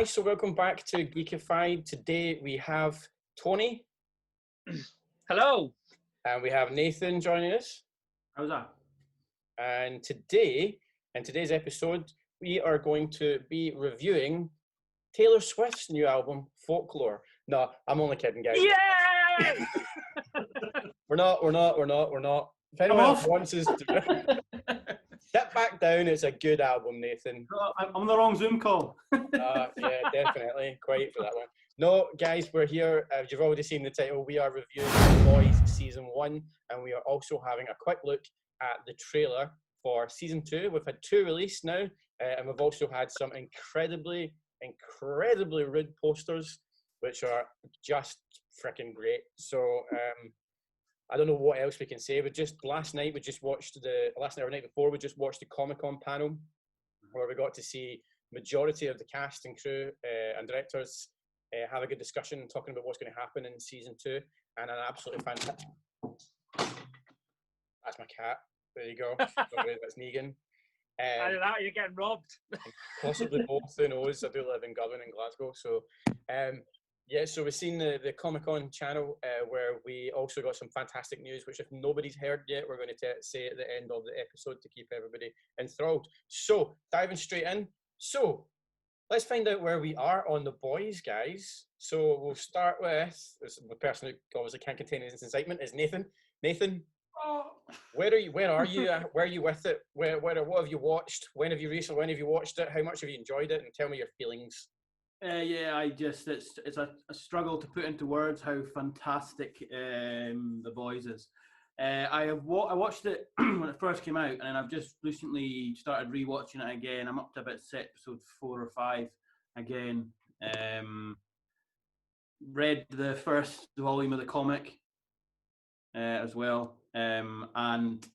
guys, so welcome back to Geekified. Today we have Tony. Hello. And we have Nathan joining us. How's that? And today, in today's episode, we are going to be reviewing Taylor Swift's new album, Folklore. No, I'm only kidding, guys. Yay! We're not. If anyone else wants us to sit back down, it's a good album, Nathan. I'm on the wrong Zoom call. Yeah, definitely. Quite for that one. No, guys, we're here. As you've already seen the title, we are reviewing Boys Season 1, and we are also having a quick look at the trailer for Season 2. We've had 2 released now, and we've also had some incredibly rude posters, which are just freaking great. So, I don't know what else we can say, but just last night or the night before, we just watched the Comic-Con panel where we got to see majority of the cast and crew and directors have a good discussion talking about what's going to happen in Season 2, and an absolutely fantastic... That's my cat. There you go. Sorry, that's Negan. I don't know, you're getting robbed. Possibly both, who knows? I do live in Govan in Glasgow, so... so we've seen the Comic-Con channel where we also got some fantastic news, which if nobody's heard yet, we're going to say at the end of the episode to keep everybody enthralled. So, diving straight in. So, let's find out where we are on The Boys, guys. So, we'll start with, the person who obviously can't contain his excitement is Nathan. Nathan, where are you? Where are you with it? What have you watched? When have you watched it? How much have you enjoyed it? And tell me your feelings. It's a struggle to put into words how fantastic The Boys is. I watched it when it first came out, and then I've just recently started rewatching it again. I'm up to about episode 4 or 5 again. Read the first volume of the comic as well, and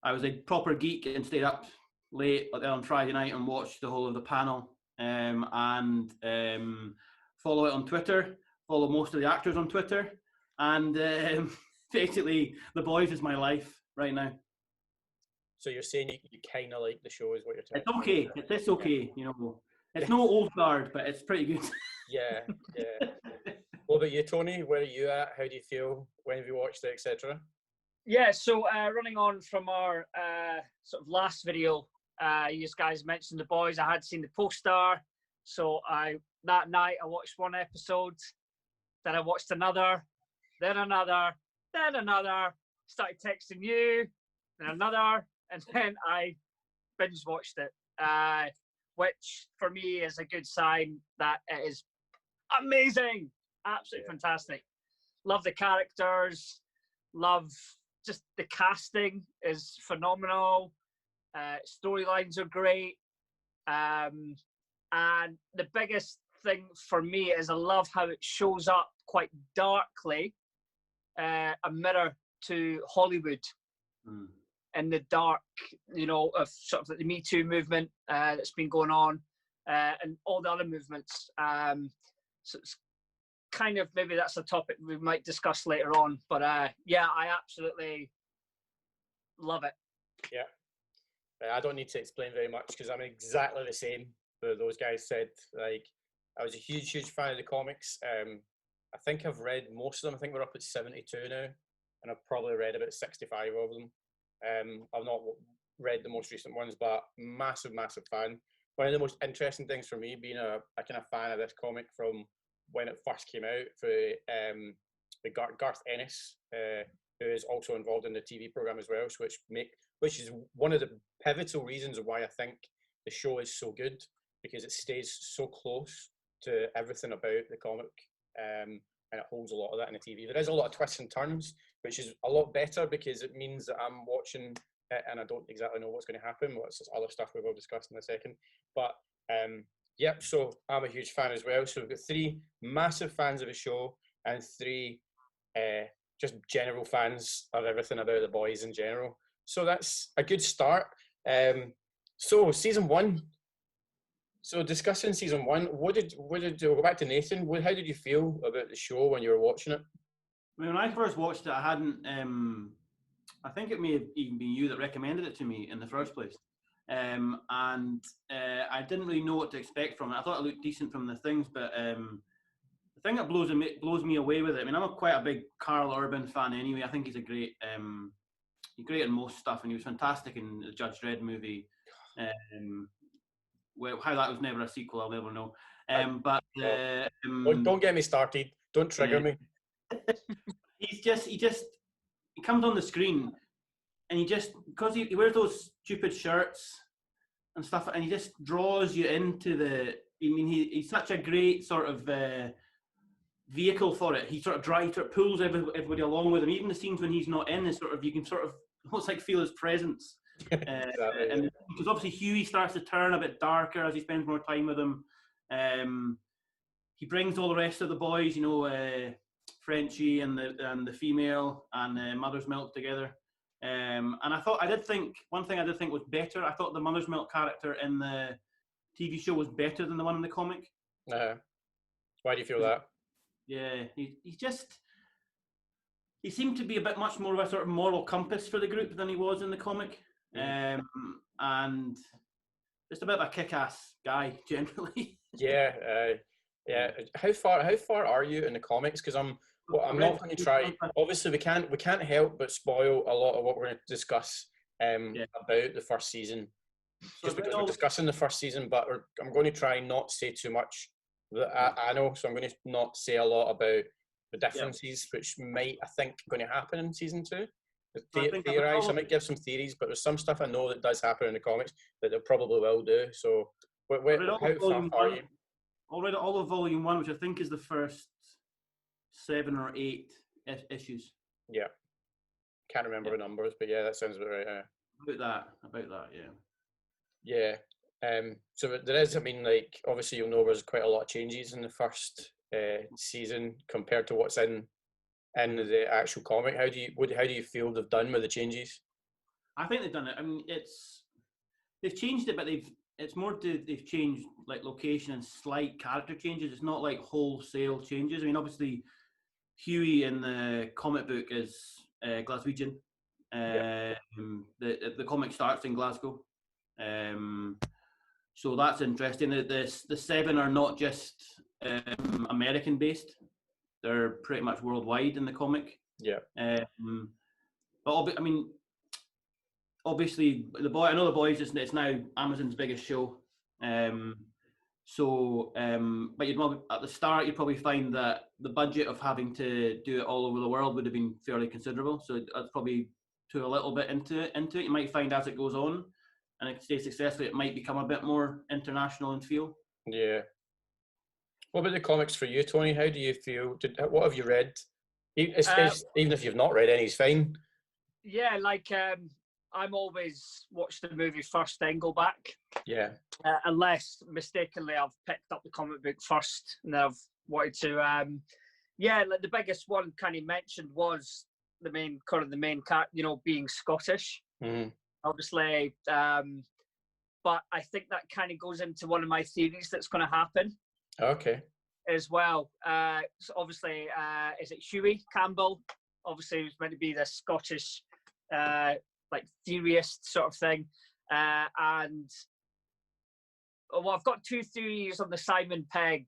I was a proper geek and stayed up late on Friday night and watched the whole of the panel. And follow it on Twitter, follow most of the actors on Twitter, and basically The Boys is my life right now. So you're saying you kind of like the show is what you're telling me? It's okay, you know. It's no old guard, but it's pretty good. Yeah. What about you, Tony? Where are you at? How do you feel? When have you watched it, etc.? Yeah, so running on from our sort of last video, you guys mentioned The Boys. I had seen the poster, so that night I watched 1 episode, then I watched another, then another, started texting you, then another, and then I binge watched it, which for me is a good sign that it is amazing, absolutely fantastic. Love the characters, love just the casting is phenomenal. Storylines are great, and the biggest thing for me is I love how it shows up quite darkly, a mirror to Hollywood in the dark, of sort of like the Me Too movement that's been going on, and all the other movements. So it's kind of, maybe that's a topic we might discuss later on, but I absolutely love it. Yeah. I don't need to explain very much because I'm exactly the same. Those guys said, like, I was a huge fan of the comics. I think I've read most of them. I think we're up at 72 now, and I've probably read about 65 of them. I've not read the most recent ones, but massive fan. One of the most interesting things for me, being a kind of fan of this comic from when it first came out, for the Garth Ennis, who is also involved in the TV program as well, which is one of the pivotal reasons why I think the show is so good, because it stays so close to everything about the comic, and it holds a lot of that in the TV. There is a lot of twists and turns, which is a lot better because it means that I'm watching it and I don't exactly know what's going to happen. What's this other stuff we will discuss in a second. But so I'm a huge fan as well. So we've got 3 massive fans of the show and 3 just general fans of everything about The Boys in general. So that's a good start. So Season 1. So discussing Season 1, what did we'll go back to Nathan. How did you feel about the show when you were watching it? When I first watched it, I hadn't. I think it may have even been you that recommended it to me in the first place. and I didn't really know what to expect from it. I thought it looked decent from the things, but the thing that blows me away with it. I mean, I'm quite a big Carl Urban fan anyway. I think he's a great. He's great in most stuff, and he was fantastic in the Judge Dredd movie. Well, how that was never a sequel, I'll never know. Don't get me started. Don't trigger me. He comes on the screen, and because he wears those stupid shirts and stuff, and he just draws you into the. I mean, he's such a great sort of vehicle for it. He sort of pulls everybody along with him. Even the scenes when he's not in, is sort of, you can sort of almost like feel his presence. Exactly. And because obviously Huey starts to turn a bit darker as he spends more time with him. He brings all the rest of the boys, you know, Frenchie and the female and Mother's Milk together. And I did think one thing was better. I thought the Mother's Milk character in the TV show was better than the one in the comic. Why do you feel that? Yeah, he seemed to be a bit much more of a sort of moral compass for the group than he was in the comic. And just a bit of a kick-ass guy generally. Yeah. How far are you in the comics? Because I'm not going to try. Obviously, we can't help but spoil a lot of what we're going to discuss about the first season, just because we're discussing the first season. But I'm going to try not to say too much that I know. So I'm going to not say a lot about the differences, which might, I think, going to happen in season 2. Theorize. I might give some theories, but there's some stuff I know that does happen in the comics that they probably will do. So, how far are you? Already all of Volume 1, which I think is the first 7 or 8 issues. Yeah. Can't remember the numbers, but yeah, that sounds about right. About that, yeah. Yeah. So there is, I mean, like, obviously you'll know there's quite a lot of changes in the first season compared to what's in the actual comic. How do you feel they've done with the changes? I think they've done it. I mean, they've changed it, but they've changed like location and slight character changes. It's not like wholesale changes. I mean, obviously Huey in the comic book is Glaswegian. The comic starts in Glasgow, so that's interesting. The 7 are not just American based; they're pretty much worldwide in the comic. Yeah. But I mean, obviously I know the boys. It's now Amazon's biggest show. But at the start you'd probably find that the budget of having to do it all over the world would have been fairly considerable. So that's probably took a little bit into it. You might find as it goes on, and it stays successful, it might become a bit more international in feel. Yeah. What about the comics for you, Tony? How do you feel? What have you read? Even if you've not read any, it's fine. Yeah, like I'm always watch the movie first, then go back. Yeah. Unless mistakenly I've picked up the comic book first, and I've wanted to. Like the biggest one kind of mentioned was the main character, you know, being Scottish. Mm-hmm. Obviously, but I think that kind of goes into one of my theories that's going to happen. Okay. As well. So obviously, is it Huey Campbell? Obviously, who's meant to be the Scottish, like theorist sort of thing. And I've got 2 theories on the Simon Pegg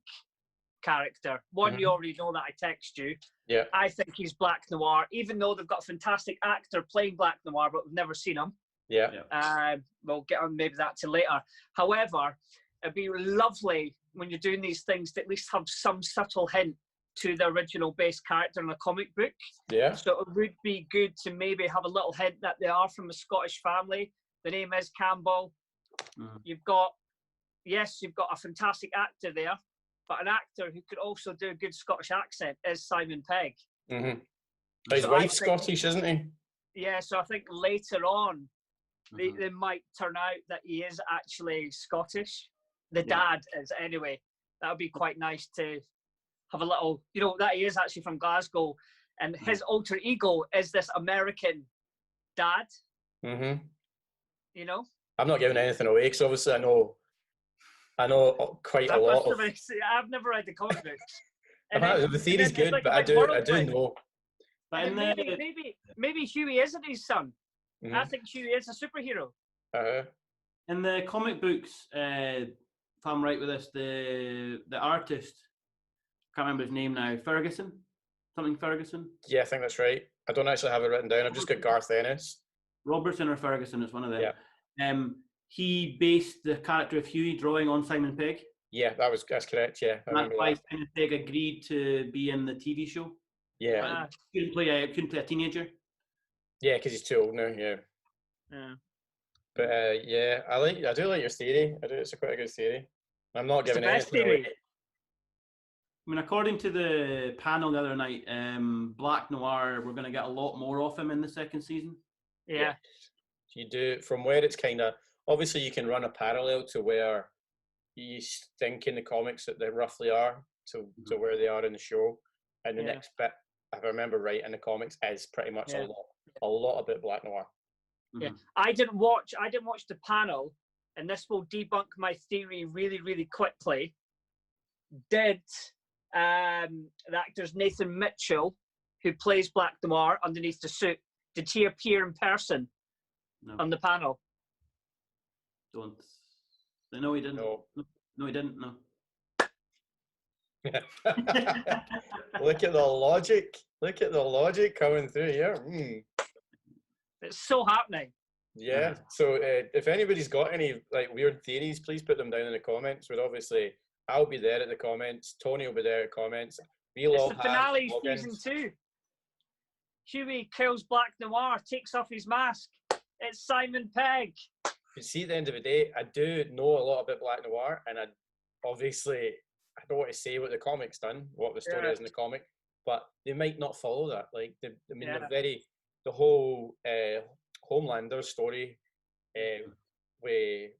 character. One, you already know that I text you. Yeah. I think he's Black Noir, even though they've got a fantastic actor playing Black Noir, but we've never seen him. Yeah. We'll get on maybe that to later. However, it'd be lovely when you're doing these things to at least have some subtle hint to the original base character in the comic book. Yeah. So it would be good to maybe have a little hint that they are from a Scottish family. The name is Campbell. You've got a fantastic actor there, but an actor who could also do a good Scottish accent is Simon Pegg. Mm-hmm. But his wife's Scottish, isn't he? Yeah, so I think later on, they might turn out that he is actually Scottish. The dad is, anyway. That would be quite nice to have a little, you know, that he is actually from Glasgow, and his alter ego is this American dad. Mm-hmm. You know? I'm not giving anything away, because obviously I know quite a lot of... I've never read the comic books. The theory's good, like, but I do know. But maybe Huey isn't his son. I think Huey is a superhero. In the comic books, if I'm right with this, the artist, can't remember his name now, something Ferguson? Yeah, I think that's right. I don't actually have it written down. I've just got Garth Ennis. Robertson or Ferguson, it's one of them. Yeah. He based the character of Huey drawing on Simon Pegg. Yeah, that's correct. Yeah, I remember That's why that. Simon Pegg agreed to be in the TV show. Yeah, Couldn't play a teenager. yeah, because he's too old now. Yeah. But yeah, I do like your theory. I do. It's quite a good theory. I'm not giving anything away. I mean, according to the panel the other night, Black Noir, we're going to get a lot more of him in the second season. Yeah. You do, from where it's kind of, obviously you can run a parallel to where you think in the comics that they roughly are to where they are in the show. And the next bit, if I remember right, in the comics is pretty much a lot about Black Noir. Yeah, I didn't watch the panel, and this will debunk my theory really, really quickly. Did the actor's Nathan Mitchell, who plays Black Noir underneath the suit, did he appear in person on the panel? No, he didn't. No, he didn't. No. Look at the logic. Look at the logic coming through here. It's so happening. Yeah. So if anybody's got any like weird theories, please put them down in the comments. But obviously, I'll be there at the comments. Tony will be there at the comments. It's the finale season 2. Huey kills Black Noir, takes off his mask. It's Simon Pegg. You see, at the end of the day, I do know a lot about Black Noir, and I don't want to say what the comic's done, what the story is in the comic, but they might not follow that. Like, the whole Homelander story with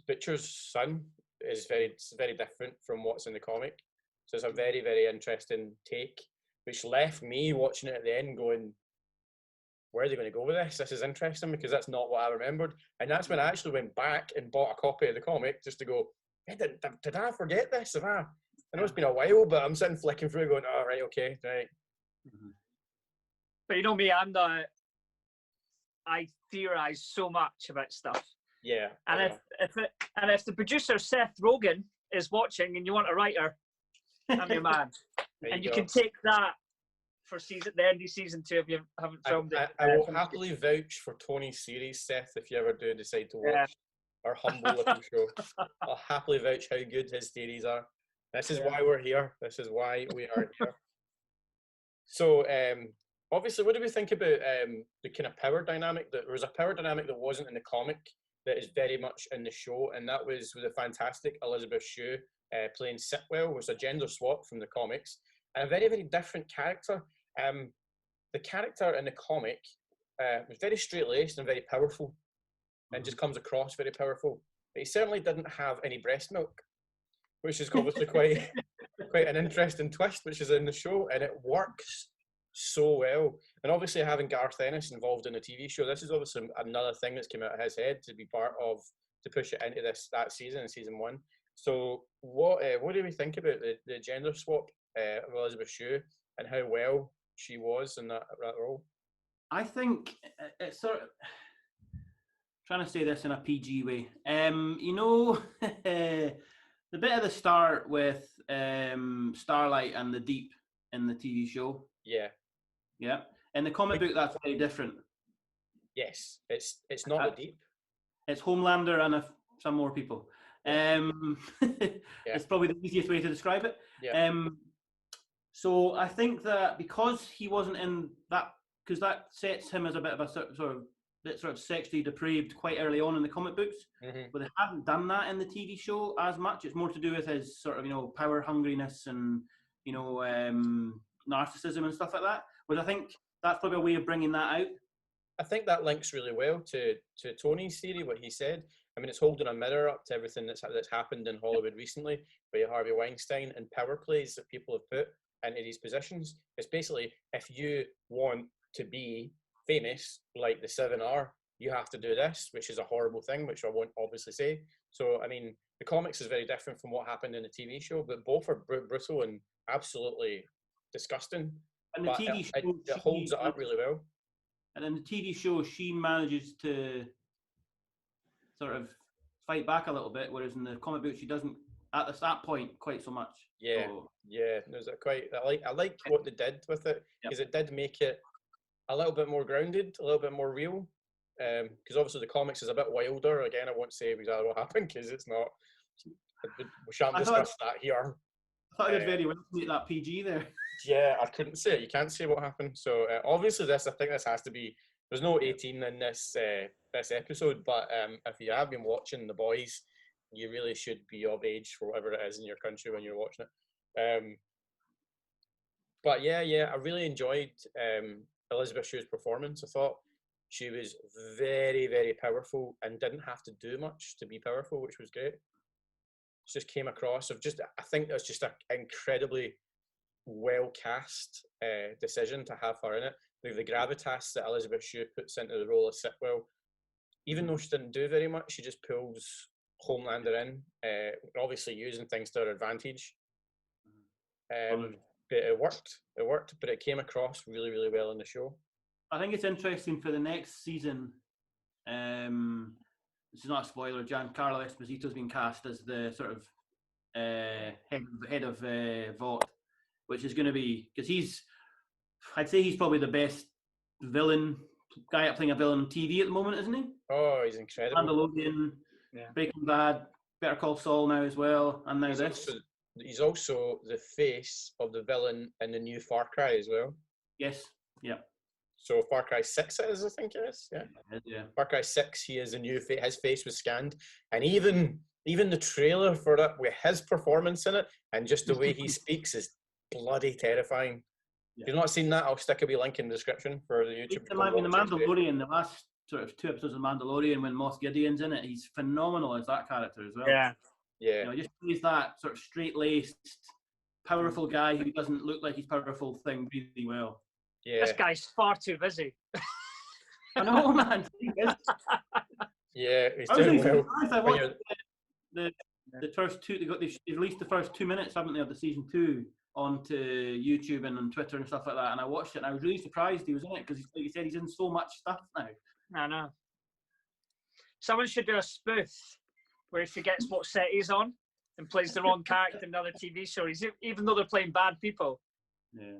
Butcher's son is very different from what's in the comic. So it's a very, very interesting take, which left me watching it at the end going, where are they going to go with this? This is interesting because that's not what I remembered. And that's when I actually went back and bought a copy of the comic just to go, hey, did I forget this? I know it's been a while, but I'm sitting flicking through going, oh, right, okay, right. But you know me, I theorize so much about stuff. Yeah. And if the producer Seth Rogen is watching and you want a writer, I'm your man. And you can take that for the end of season 2 if you haven't filmed it. I will happily vouch for Tony's series, Seth, if you ever do decide to watch our humble little show. I'll happily vouch how good his theories are. This is why we're here. This is why we are here. So, obviously, what do we think about the kind of power dynamic? There was a power dynamic that wasn't in the comic that is very much in the show, and that was with the fantastic Elizabeth Shue playing Sitwell, was a gender swap from the comics, and a very, very different character. The character in the comic was very straight-laced and very powerful, and just comes across very powerful. But he certainly didn't have any breast milk, which is obviously quite an interesting twist, which is in the show, and it works so well. And obviously having Garth Ennis involved in the TV show, this is obviously another thing that's come out of his head to be part of, to push it into that season, in season 1. So what do we think about the gender swap of Elizabeth Shue and how well she was in that role? I think it's sort of trying to say this in a PG way. You know, the bit at the start with Starlight and the Deep in the TV show. Yeah. Yeah. In the comic book, that's very different. Yes, it's not the Deep. It's Homelander and some more people. It's probably the easiest way to describe it. Yeah. So I think that because he wasn't in that, because that sets him as a bit of a sort of sexually depraved quite early on in the comic books, but they haven't done that in the TV show as much. It's more to do with his sort of, power hungriness and, narcissism and stuff like that. But I think that's probably a way of bringing that out. I think that links really well to Tony's theory, what he said. I mean, it's holding a mirror up to everything that's happened in Hollywood recently, with Harvey Weinstein and power plays that people have put into these positions. It's basically, if you want to be famous like the 7 are, you have to do this, which is a horrible thing, which I won't obviously say. So, I mean, the comics is very different from what happened in the TV show, but both are brutal and absolutely disgusting. And the TV show, it holds it up really well. And in the TV show, she manages to sort of fight back a little bit, whereas in the comic book she doesn't at that point quite so much. Yeah, So, yeah. There's a quite. I like what they did with it because it did make it a little bit more grounded, a little bit more real. Because obviously the comics is a bit wilder. Again, I won't say exactly what happened because it's not. We shan't discuss that here. I thought I did very well to make that PG there. Yeah, I couldn't say it. You can't say what happened. So obviously, I think this has to be. There's no 18 in this episode, but if you have been watching The Boys, you really should be of age for whatever it is in your country when you're watching it. But yeah, I really enjoyed Elizabeth Shue's performance. I thought she was very, very powerful and didn't have to do much to be powerful, which was great. She just came across I think that's just an incredibly well cast decision to have her in it. The gravitas that Elizabeth Shue puts into the role of Sitwell, even though she didn't do very much, she just pulls Homelander in, obviously using things to her advantage. But it worked, but it came across really, really well in the show. I think it's interesting for the next season. This is not a spoiler. Giancarlo Esposito's been cast as the sort of head of Vought, which is going to be, because I'd say he's probably the best villain guy at playing a villain on TV at the moment, isn't he? Oh, he's incredible. Mandalorian, Breaking Bad, Better Call Saul now as well, and now he's also the face of the villain in the new Far Cry as well. Yes, yeah. So Far Cry 6 it is, I think it is. Yeah. Far Cry 6, he is a new face. His face was scanned, and even the trailer for it with his performance in it and just the way he speaks is bloody terrifying. If you've not seen that, I'll stick a wee link in the description for the YouTube. The Mandalorian, the last sort of 2 episodes of Mandalorian when Moff Gideon's in it, he's phenomenal as that character as well. Yeah. You know, he just plays that sort of straight-laced, powerful guy who doesn't look like he's powerful thing really well. Yeah. This guy's far too busy. I know, man. Yeah, he's doing well. I watched the first two. They've released the first 2 minutes, haven't they, of the season 2 onto YouTube and on Twitter and stuff like that. And I watched it, and I was really surprised he was in it because, like you said, he's in so much stuff now. I know. Someone should do a spoof where he forgets what set he's on and plays the wrong character in another TV show, even though they're playing bad people. Yeah.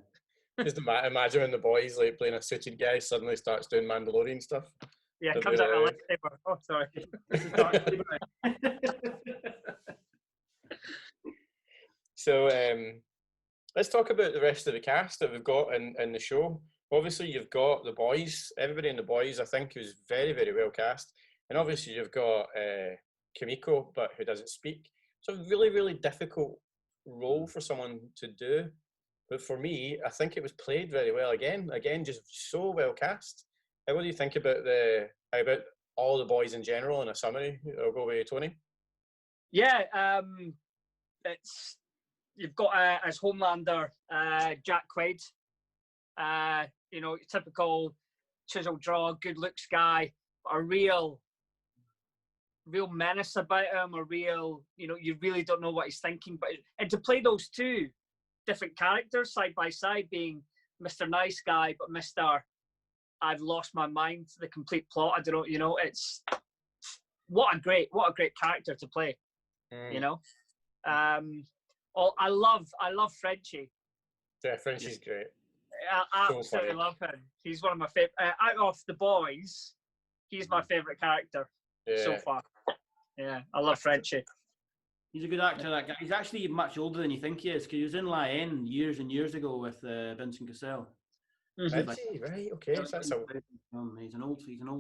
Just imagine when The Boys, like playing a suited guy, suddenly starts doing Mandalorian stuff. Yeah, comes out with a lightsaber. Oh, sorry. So let's talk about the rest of the cast that we've got in the show. Obviously, you've got The Boys. Everybody in The Boys, I think, is very, very well cast. And obviously, you've got Kimiko, but who doesn't speak. It's a really, really difficult role for someone to do. But for me, I think it was played very well. Again, just so well cast. What do you think about all the boys in general in a summary? I'll go with Tony. Yeah, you've got as Homelander, Jack Quaid. Typical chisel jaw, good looks guy, a real menace about him. You really don't know what he's thinking. And to play those two different characters side by side, being Mr. Nice Guy, but Mr. I've lost my mind, the complete plot. I don't know. It's what a great character to play. I love Frenchie. Yeah, Frenchie's great. I absolutely love him. He's one of my favorite. Out of the boys, he's my favorite character so far. Yeah, I love Frenchie. He's a good actor, that guy. He's actually much older than you think he is, because he was in La Haine years and years ago with Vincent Cassel. Right, okay. So that's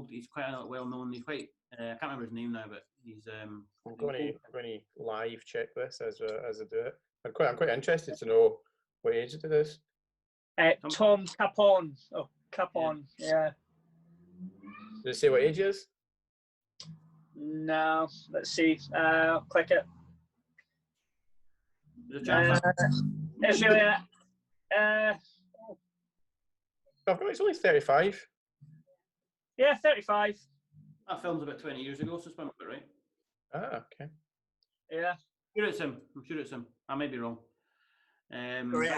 he's quite well known. He's quite, I can't remember his name now, but he's. I'm going to live check this as I do it. I'm quite interested to know what age it is. Tom Capon. Oh, Capon, yeah. Does it say what age he is? No, let's see. Click it. It's really. I've got. It's only 35. Yeah, 35. That film's about 20 years ago, so it's about right. Ah, okay. Yeah. I'm sure it's him. I may be wrong. Great.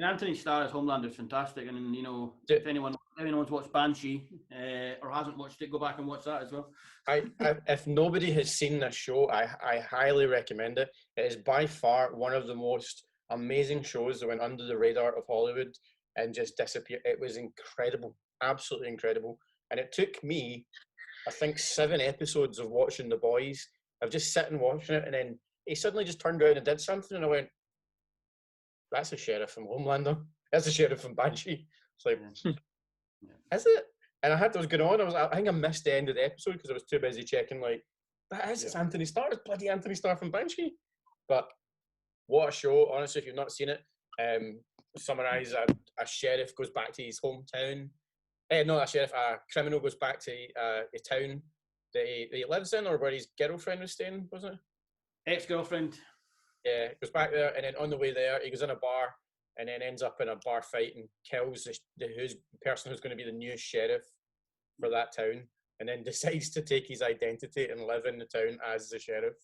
Anthony Starr as Homelander is fantastic, and if anyone's watched Banshee, or hasn't watched it, go back and watch that as well. If nobody has seen this show, I highly recommend it. It is by far one of the most amazing shows that went under the radar of Hollywood and just disappeared. It was incredible, absolutely incredible. And it took me, I think, 7 episodes of watching The Boys, of just sitting watching it, and then he suddenly just turned around and did something, and I went, that's a sheriff from Homelander. That's a sheriff from Banshee. It's like, is it? And I had those going on. I think I missed the end of the episode because I was too busy checking, like, it's Anthony Starr. It's bloody Anthony Starr from Banshee. But what a show. Honestly, if you've not seen it, summarise, a sheriff goes back to his hometown. Not a sheriff, a criminal goes back to a town that he lives in, or where his girlfriend was staying, wasn't it? Ex-girlfriend. Yeah, goes back there, and then on the way there, he goes in a bar, and then ends up in a bar fight and kills the person who's going to be the new sheriff for that town, and then decides to take his identity and live in the town as the sheriff.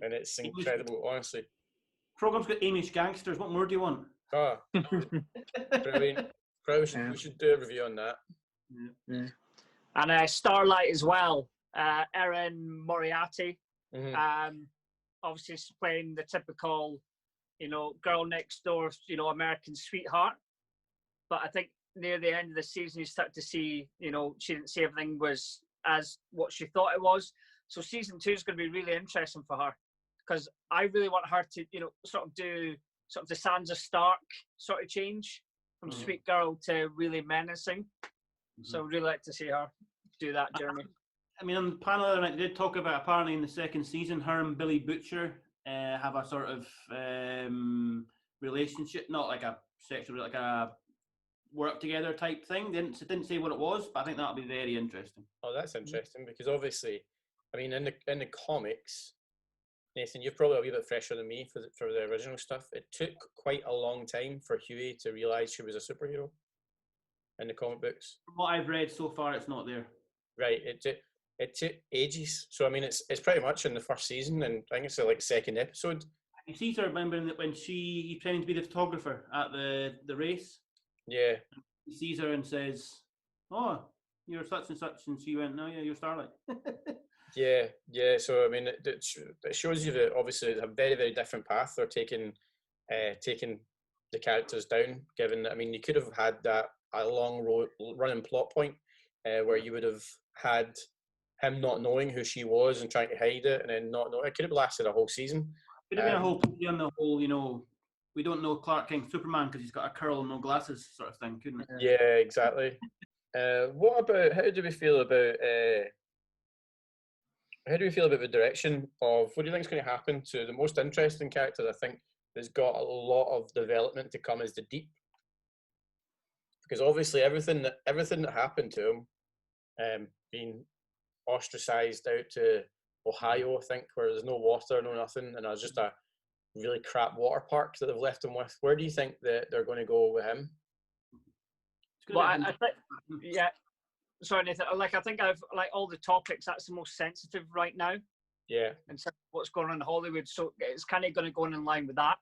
And it's incredible, honestly. Program's got Amish gangsters. What more do you want? Oh, brilliant. Probably we should do a review on that. Yeah. And Starlight as well. Erin Moriarty. Mm-hmm. Obviously playing the typical, girl next door, American sweetheart. But I think near the end of the season, you start to see, she didn't see everything was as what she thought it was. So season 2 is going to be really interesting for her, because I really want her to, sort of do sort of the Sansa Stark sort of change from sweet girl to really menacing. So I'd really like to see her do that journey. I mean, on the panel the other night, they did talk about, apparently in the second season, her and Billy Butcher have a sort of relationship, not like a sexual, like a work together type thing. They didn't say what it was, but I think that'll be very interesting. Oh, that's interesting, because obviously, I mean, in the comics, Nathan, you're probably a wee bit fresher than me for the original stuff. It took quite a long time for Huey to realise she was a superhero in the comic books. From what I've read so far, it's not there. Right, it took ages. So I mean, it's pretty much in the first season, and I think it's like second episode. He sees her, remembering that when he's pretending to be the photographer at the race. Yeah. He sees her and says, "Oh, you're such and such," and she went, "No, yeah, you're Starlight." Yeah. So I mean, it shows you that obviously it's a very, very different path they're taking the characters down. Given that, I mean, you could have had that a long running plot point where you would have had him not knowing who she was and trying to hide it, and then not know. It could have lasted a whole season. Could have been a whole on the whole, we don't know Clark Kent Superman because he's got a curl and no glasses sort of thing, couldn't it? Yeah, exactly. What about, how do we feel about the direction of, what do you think is going to happen to the most interesting character? I think there's got a lot of development to come, is the Deep, because obviously everything that happened to him, being ostracized out to Ohio, I think, where there's no water, no nothing, and there's just a really crap water park that they've left him with. Where do you think that they're going to go with him? Well, I think, yeah. Sorry, Nathan. I think I've all the topics. That's the most sensitive right now. Yeah. And so what's going on in Hollywood, so it's kind of going to go in line with that.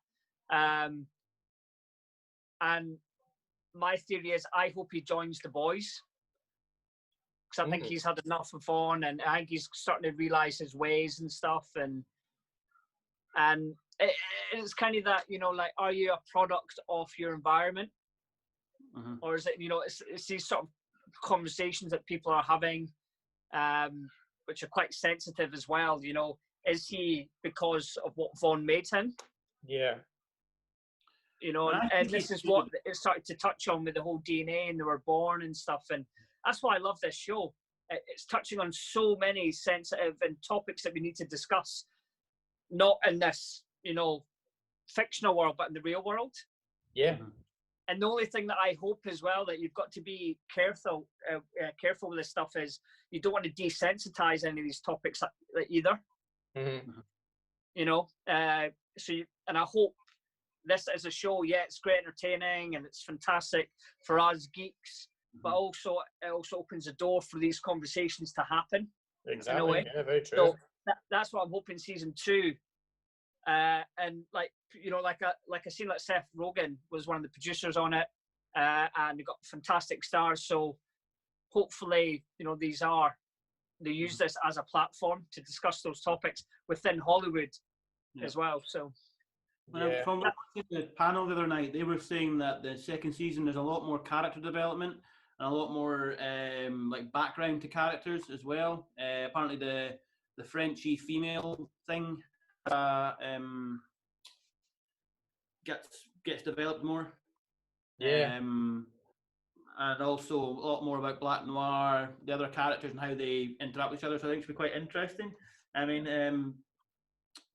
And my theory is, I hope he joins the boys, because I think he's had enough of on, and I think he's starting to realise his ways and stuff, and it's kind of that, are you a product of your environment, or is it, it's these sort of conversations that people are having, which are quite sensitive as well. Is he because of what Vaughn made him? Yeah. And this is what it started to touch on with the whole DNA and they were born and stuff, and that's why I love this show. It's touching on so many sensitive and topics that we need to discuss, not in this, fictional world, but in the real world. Yeah. And the only thing that I hope as well, that you've got to be careful with this stuff, is you don't want to desensitize any of these topics either. And I hope this is a show, it's great entertaining and it's fantastic for us geeks, but also it also opens the door for these conversations to happen. Exactly. Yeah, very true. So that's what I'm hoping season 2. And I seen Seth Rogen was one of the producers on it, and we got fantastic stars. So hopefully, they use this as a platform to discuss those topics within Hollywood as well. So, from the panel the other night, they were saying that the second season there's a lot more character development and a lot more like background to characters as well. Apparently, the Frenchy female thing gets developed more. Yeah. And also a lot more about Black Noir, the other characters and how they interact with each other. So I think it's going to be quite interesting. I mean,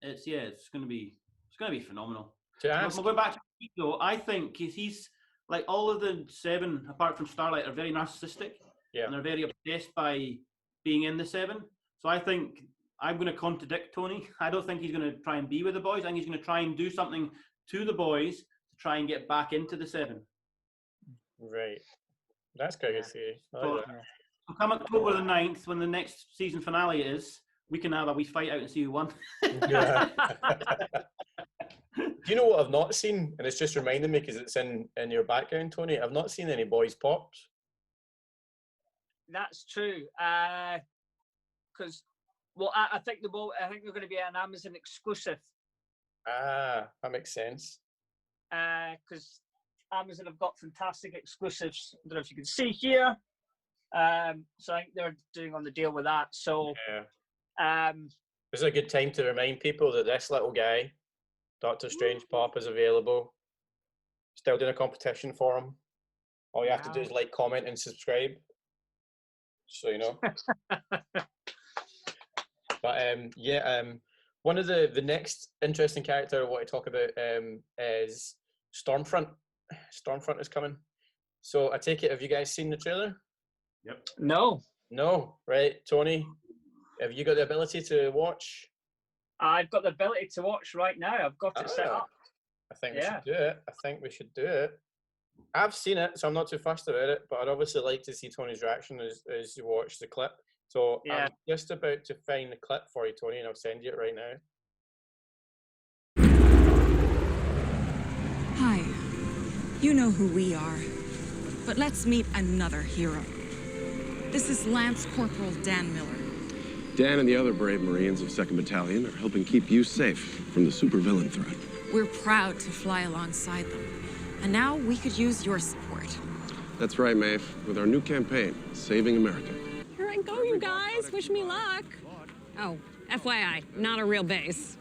it's going to be phenomenal. Going back to Geek, though, I think he's like all of the 7, apart from Starlight, are very narcissistic. Yeah. And they're very obsessed by being in the 7. So I think I'm going to contradict Tony. I don't think he's going to try and be with the boys. I think he's going to try and do something to the boys to try and get back into the 7. Right. That's quite good to see. So come October the 9th, when the next season finale is, we can have a wee fight out and see who won. Do you know what I've not seen? And it's just reminding me because it's in your background, Tony. I've not seen any Boys Pops. That's true. Because, I think they're going to be an Amazon exclusive. Ah, that makes sense. Because Amazon have got fantastic exclusives. I don't know if you can see here. So I think they're doing on the deal with that. So, this is a good time to remind people that this little guy, Doctor Strange Pop, is available. Still doing a competition for him. All you have to do is like, comment, and subscribe. So you know. But one of the next interesting character I want to talk about is Stormfront. Stormfront is coming. So I take it, have you guys seen the trailer? Yep. No. Right, Tony, have you got the ability to watch? I've got the ability to watch right now. I've got it set up. I think we should do it. I've seen it, so I'm not too fussed about it, but I'd obviously like to see Tony's reaction as you watch the clip. So I'm just about to find the clip for you, Tony, and I'll send you it right now. Hi. You know who we are, but let's meet another hero. This is Lance Corporal Dan Miller. Dan and the other brave Marines of 2nd Battalion are helping keep you safe from the supervillain threat. We're proud to fly alongside them, and now we could use your support. That's right, Maeve, with our new campaign, Saving America. Here I go, you guys. Wish me luck. Oh, FYI, not a real base.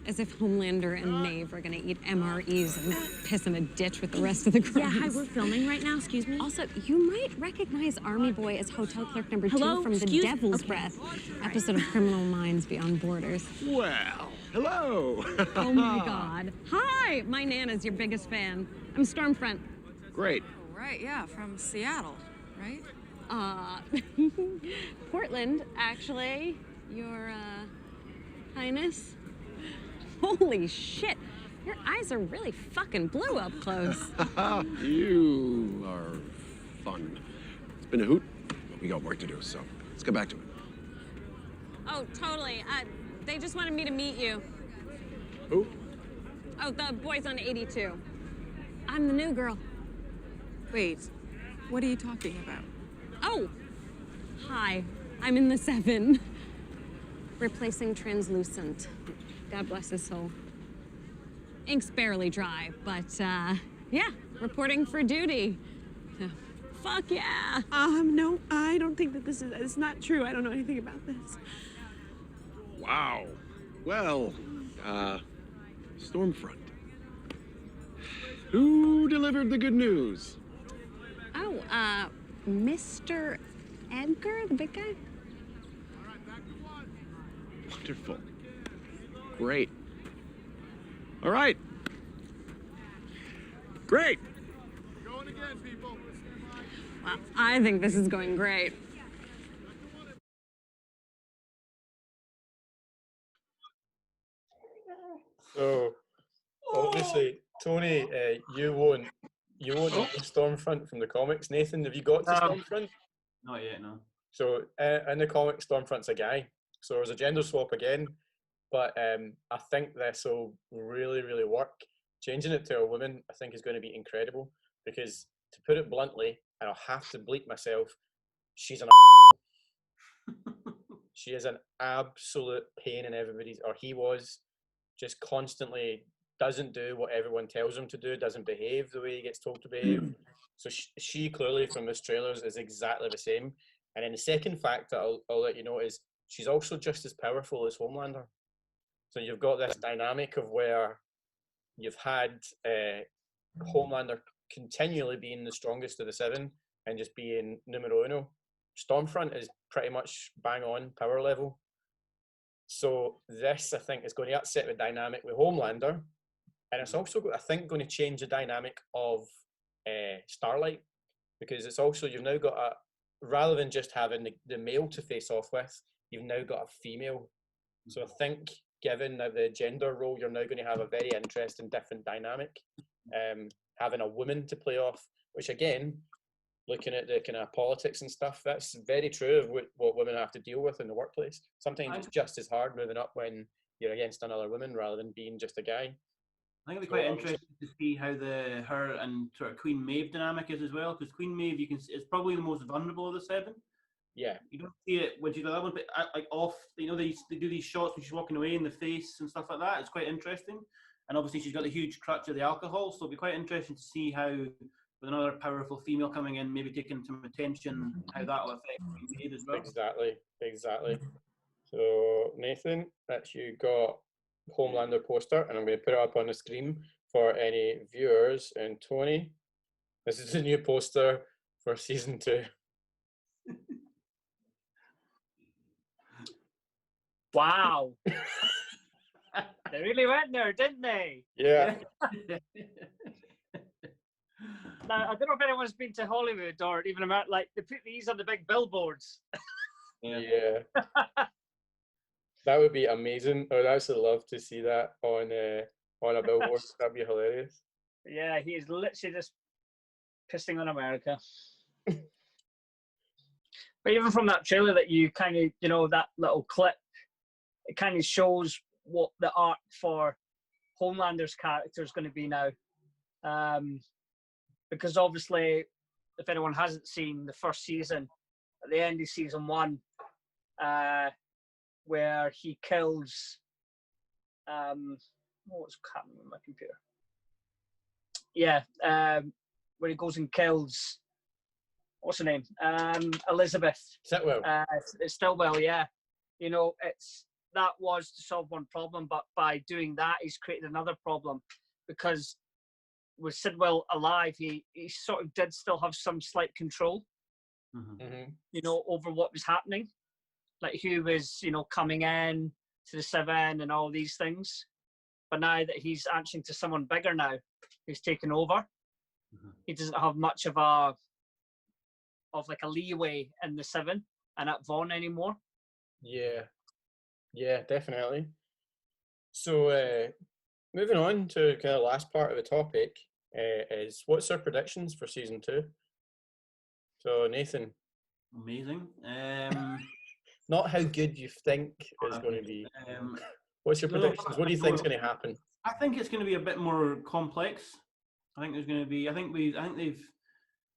As if Homelander and Maeve are gonna eat MREs and piss in a ditch with the rest of the crew. Yeah, hi, we're filming right now, excuse me. Also, you might recognize Army Boy as hotel clerk number 2 from The Devil's Breath, episode of Criminal Minds Beyond Borders. Well, hello. Oh my God. Hi, my Nana's your biggest fan. I'm Stormfront. Great. Right, yeah, from Seattle, right? Portland, actually. Your, Highness. Holy shit, your eyes are really fucking blue up close. You are fun. It's been a hoot, but we got work to do, so let's get back to it. Oh, totally. They just wanted me to meet you. Who? Oh, the boys on 82. I'm the new girl. Wait, what are you talking about? Oh, hi, I'm in the 7. Replacing Translucent. God bless his soul. Ink's barely dry, but yeah, reporting for duty. Fuck yeah. No, I don't think that it's not true. I don't know anything about this. Wow. Well, Stormfront. Who delivered the good news? Oh, Mr. Edgar, the big guy? Wonderful. Great. All right. Great. Going again, people. Well, I think this is going great. So, obviously, Tony, you won't know Stormfront from the comics. Nathan, have you got to Stormfront? Not yet, no. So, in the comics, Stormfront's a guy. So there's a gender swap again. But I think this will really, really work. Changing it to a woman, I think, is going to be incredible. Because, to put it bluntly, and I'll have to bleep myself, she's an she is an absolute pain in everybody's, or he was, just constantly doesn't do what everyone tells him to do, doesn't behave the way he gets told to behave. So she clearly from this trailers is exactly the same. And then the second fact that I'll let you know is she's also just as powerful as Homelander. So you've got this dynamic of where you've had Homelander continually being the strongest of the seven and just being numero uno. Stormfront is pretty much bang on power level. So this, I think, is going to upset the dynamic with Homelander. And it's also, I think, going to change the dynamic of Starlight, because it's also, you've now got rather than just having the male to face off with, you've now got a female. So I think, given the gender role, you're now going to have a very interesting, different dynamic. Having a woman to play off, which again, looking at the kind of politics and stuff, that's very true of what women have to deal with in the workplace. Sometimes it's just as hard moving up when you're against another woman rather than being just a guy. I think it'll be quite interesting to see how her and sort of Queen Maeve dynamic is as well, because Queen Maeve, you can see, is probably the most vulnerable of the seven. Yeah. You don't see it when she's a little bit like off. You know, they do these shots when she's walking away in the face and stuff like that. It's quite interesting. And obviously she's got the huge crutch of the alcohol, so it'll be quite interesting to see how, with another powerful female coming in, maybe taking some attention, how that will affect Queen Maeve as well. Exactly. So Nathan, that's you got Homelander poster, and I'm going to put it up on the screen for any viewers. And Tony, this is the new poster for season 2. Wow. They really went there, didn't they? Yeah. Now, I don't know if anyone's been to Hollywood or even about, like, they put these on the big billboards. Yeah. That would be amazing. I'd actually love to see that on a billboard. That'd be hilarious. Yeah, he is literally just pissing on America. But even from that trailer that you kind of, you know, that little clip, it kind of shows what the arc for Homelander's character is going to be now. Because obviously, if anyone hasn't seen the first season, at the end of season 1, where he kills, what's happening with my computer? Yeah, where he goes and kills, what's her name? Elizabeth. Sitwell. It's Stillwell, yeah. You know, that was to solve one problem, but by doing that, he's created another problem, because with Sidwell alive, he sort of did still have some slight control, you know, over what was happening. Like who was, you know, coming in to the Seven and all these things. But now that he's answering to someone bigger now, who's taken over, he doesn't have much of a leeway in the Seven and at Vaughn anymore. Yeah, definitely. So moving on to kind of last part of the topic, is what's our predictions for season 2? So Nathan. Amazing. Not how good you think it's going to be. What's your predictions? What do you think is going to happen? I think it's going to be a bit more complex. I think there's going to be. I think they've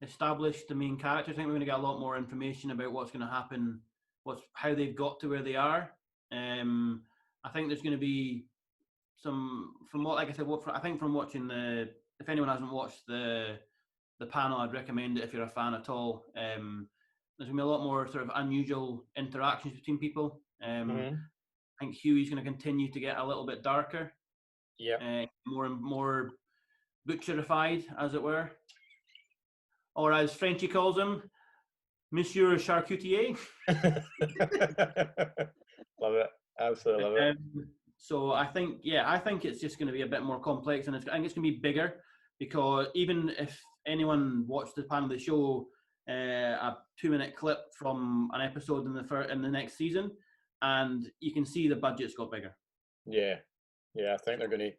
established the main characters. I think we're going to get a lot more information about what's going to happen, how they've got to where they are. I think there's going to be some, from what, like I said, I think from watching if anyone hasn't watched the panel, I'd recommend it if you're a fan at all. There's going to be a lot more sort of unusual interactions between people. I think Huey's going to continue to get a little bit darker. Yeah. More and more butcherified, as it were. Or as Frenchie calls him, Monsieur Charcutier. Love it. Absolutely love it. So I think it's just going to be a bit more complex, and I think it's going to be bigger, because even if anyone watched the panel, they show a 2-minute clip from an episode in the next season, and you can see the budget's got bigger. Yeah. I think they're going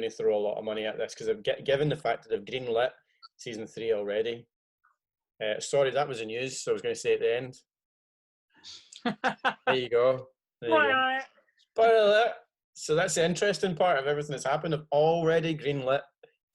to throw a lot of money at this, because given the fact that they've greenlit season 3 already. Sorry, that was the news, so I was going to say at the end. There you go. Spoiler alert. So that's the interesting part of everything that's happened. They've already greenlit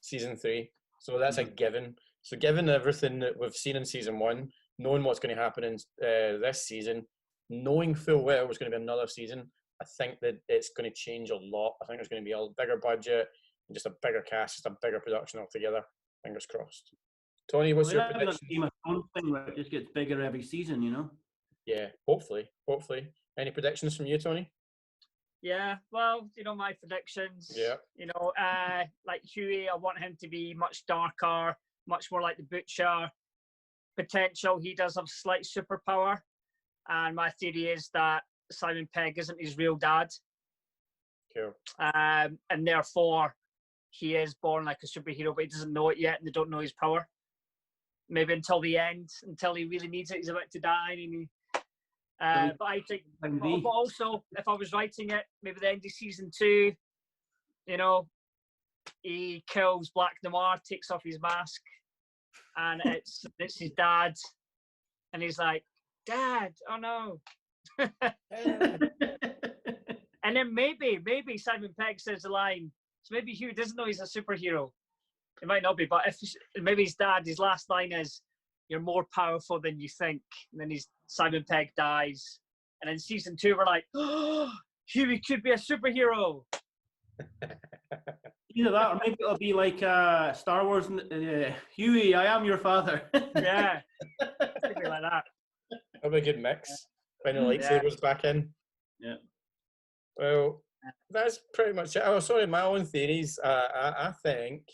season 3, so that's a given. So given everything that we've seen in season 1, knowing what's going to happen in this season, knowing full well there's going to be another season, I think that it's going to change a lot. I think there's going to be a bigger budget, and just a bigger cast, just a bigger production altogether. Fingers crossed. Tony, what's your prediction? Like Game of Thrones thing where it just gets bigger every season, you know? Yeah, hopefully. Any predictions from you, Tony? Yeah, well, my predictions. Yeah. Like Huey, I want him to be much darker, much more like the Butcher. Potential, he does have slight superpower. And my theory is that Simon Pegg isn't his real dad. Cool. And therefore, he is born like a superhero, but he doesn't know it yet, and they don't know his power. Maybe until the end, until he really needs it, he's about to die. But I think, but also, if I was writing it, maybe the end of season 2, he kills Black Noir, takes off his mask, and it's his dad, and he's like, "Dad, oh no." And then maybe Simon Pegg says the line. So maybe Hugh doesn't know he's a superhero. It might not be, but maybe his dad, his last line is, "You're more powerful than you think." And then Simon Pegg dies. And in season 2, we're like, "Oh, Huey could be a superhero." Either that, or maybe it'll be like Star Wars. Huey, I am your father. Yeah, something like that. That'll be a good mix. When the lightsabers back in. Yeah. Well, that's pretty much it. Oh, sorry, my own theories. I think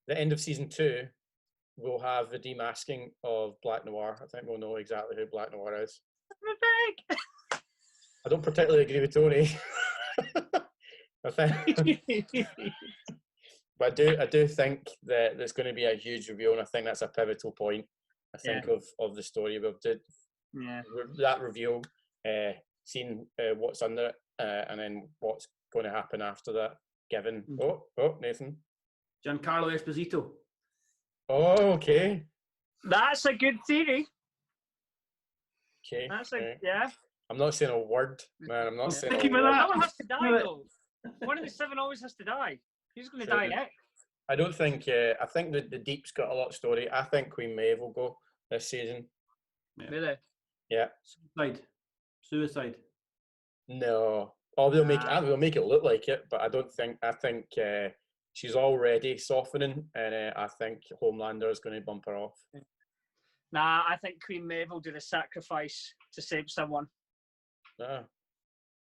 the end of season 2 we'll have the demasking of Black Noir. I think we'll know exactly who Black Noir is. I don't particularly agree with Tony. I think, but I do think that there's going to be a huge reveal, and I think that's a pivotal point. I think of the story. We've did that reveal, seeing what's under it, and then what's going to happen after that. Given Nathan, Giancarlo Esposito. Oh, okay. That's a good theory. Okay. Yeah. I'm not saying a word, man. I'm not saying. Someone has to die though. One of the 7 always has to die. Who's going to die next? I don't think. I think the Deep's got a lot of story. I think Queen Maeve will go this season. Yeah. Really? Yeah. Suicide. No. Oh, they'll make it look like it, but I don't think. I think she's already softening, and I think Homelander is going to bump her off. Nah, I think Queen Maeve will do the sacrifice to save someone. Ah.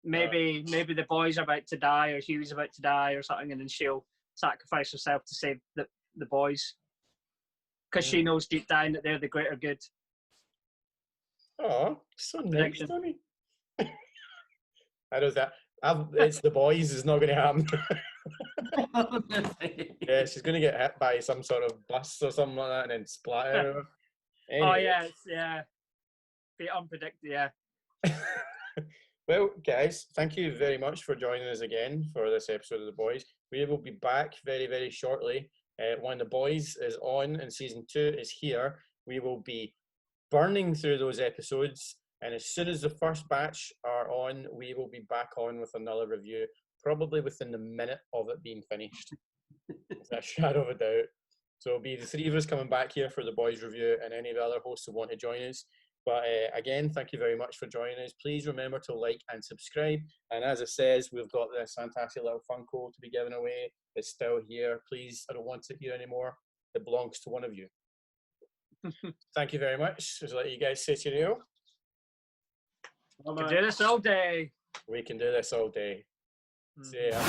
Maybe the boys are about to die, or Hughie's about to die, or something, and then she'll sacrifice herself to save the boys, because she knows deep down that they're the greater good. Oh, so nice, Tony. How does that? It's the boys. It's not going to happen. Yeah, she's going to get hit by some sort of bus or something like that, and then splatter. Anyway. Oh yeah, be unpredictable. Yeah. Well, guys, thank you very much for joining us again for this episode of The Boys. We will be back very, very shortly. When The Boys is on and season 2 is here, we will be burning through those episodes. And as soon as the first batch are on, we will be back on with another review, probably within the minute of it being finished. Without a shadow of a doubt. So it'll be the 3 of us coming back here for The Boys review, and any of the other hosts who want to join us. But again, thank you very much for joining us. Please remember to like and subscribe. And as it says, we've got this fantastic little Funko to be given away. It's still here. Please, I don't want it here anymore. It belongs to one of you. Thank you very much. Just let you guys say cheerio. We can do this all day. We can do this all day. See ya.